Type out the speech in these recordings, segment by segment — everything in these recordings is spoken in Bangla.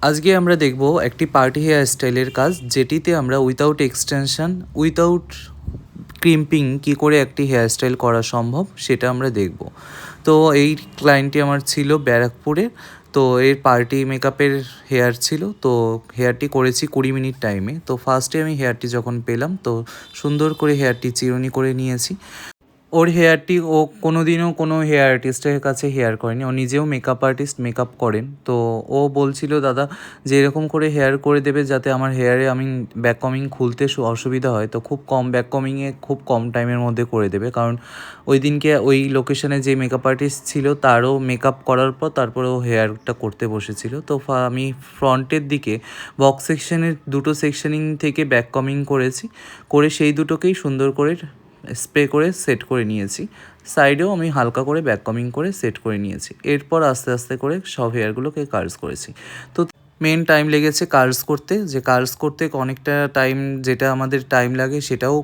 আজকে আমরা দেখব একটি পার্টি হেয়ার স্টাইলের কাজ, যেটিতে আমরা উইথাউট এক্সটেনশন, উইথাউট ক্রিম্পিং কী করে একটি হেয়ার স্টাইল করা সম্ভব সেটা আমরা দেখব। তো এই ক্লায়েন্টটি আমার ছিল ব্যারাকপুরের। তো এর পার্টি মেকআপের হেয়ার ছিল। তো হেয়ারটি করেছি 20 মিনিট টাইমে। তো ফার্স্টে আমি হেয়ারটি যখন পেলাম, তো সুন্দর করে হেয়ারটি চিরুনি করে নিয়েছি। ওর হেয়ারটি ও কোনোদিনও কোনো হেয়ার আর্টিস্টের কাছে হেয়ার করেনি। ও নিজেও মেকআপ আর্টিস্ট, মেকআপ করেন। তো ও বলছিল, দাদা যে এরকম করে হেয়ার করে দেবে যাতে আমার হেয়ারে আমি ব্যাক কমিং খুলতে অসুবিধা হয়। তো খুব কম ব্যাক কমিংয়ে খুব কম টাইমের মধ্যে করে দেবে, কারণ ওই দিনকে ওই লোকেশনে যে মেকআপ আর্টিস্ট ছিল তারও মেকআপ করার পর তারপরে ও হেয়ারটা করতে বসেছিল। তো আমি ফ্রন্টের দিকে বক্স সেকশনের দুটো সেকশনিং থেকে ব্যাক কমিং করেছি, করে সেই দুটোকেই সুন্দর করে স্প্রে করে সেট করে নিয়েছি। সাইডেও আমি হালকা করে ব্যাক কমিং করে সেট করে নিয়েছি। এরপর আস্তে আস্তে করে সব হেয়ারগুলোকে কার্লস করেছি। তো মেন টাইম লেগেছে কার্লস করতে, যে কার্লস করতে অনেকটা টাইম যেটা আমাদের টাইম লাগে সেটাও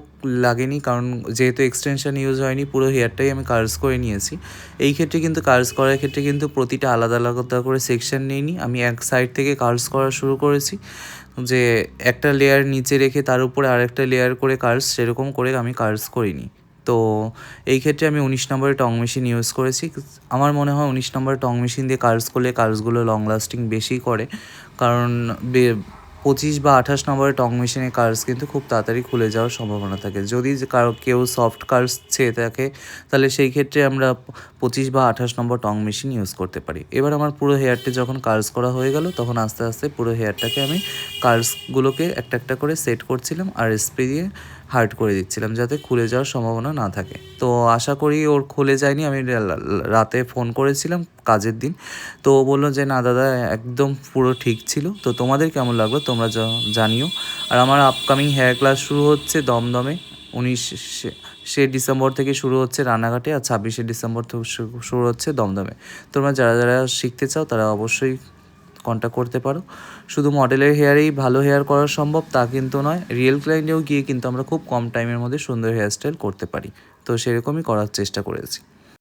লাগেনি, কারণ যেহেতু এক্সটেনশন ইউজ হয়নি, পুরো হেয়ারটাই আমি কার্লস করে নিয়েছি। এই ক্ষেত্রে কিন্তু কার্লস করার ক্ষেত্রে কিন্তু প্রতিটা আলাদা আলাদা করে সেকশন নিইনি, আমি এক সাইড থেকে কার্লস করা শুরু করেছি, যে একটা লেয়ার নিচে রেখে তার উপরে আরেকটা লেয়ার করে কার্লস, সেরকম করে আমি কার্লস করিনি। তো এই ক্ষেত্রে আমি 19 নম্বরের টং মেশিন ইউজ করেছি। আমার মনে হয় 19 নম্বরের টং মেশিন দিয়ে কার্লস করলে কার্লসগুলো লং লাস্টিং বেশি করে, কারণ 25 বা 28 নম্বরের টং মেশিনের কার্লস কিন্তু খুব তাড়াতাড়ি খুলে যাওয়ার সম্ভাবনা থাকে। যদি কেউ সফট কার্লস চেয়ে থাকে, তাহলে সেই ক্ষেত্রে আমরা 25 বা 28 নম্বর টং মেশিন ইউজ করতে পারি। এবার আমার পুরো হেয়ারটি যখন কার্লস করা হয়ে গেল, তখন আস্তে আস্তে পুরো হেয়ারটাকে আমি কার্লসগুলোকে একটা একটা করে সেট করছিলাম আর স্প্রে দিয়ে হার্ড করে দিচ্ছিলাম, যাতে খুলে যাওয়ার সম্ভাবনা না থাকে। তো আশা করি ওর খুলে যায়নি। আমি রাতে ফোন করেছিলাম কাজের দিন, তো ও বললো যে না দাদা, একদম পুরো ঠিক ছিল। তো তোমাদের কেমন লাগলো তোমরা জানিও। আর আমার আপকামিং হেয়ার ক্লাস শুরু হচ্ছে দমদমে, 19শে ডিসেম্বর থেকে শুরু হচ্ছে রানাঘাটে, আর 26শে ডিসেম্বর থেকে শুরু হচ্ছে দমদমে। তোমরা যারা যারা শিখতে চাও তারা অবশ্যই কন্ট্যাক্ট করতে পারো। শুধু মডেলের হেয়ারেই ভালো হেয়ার করা সম্ভব তা কিন্তু নয়, রিয়েল ক্লায়েন্টেও গিয়ে কিন্তু আমরা খুব কম টাইমের মধ্যে সুন্দর হেয়ার স্টাইল করতে পারি। তো সেরকমই করার চেষ্টা করেছি।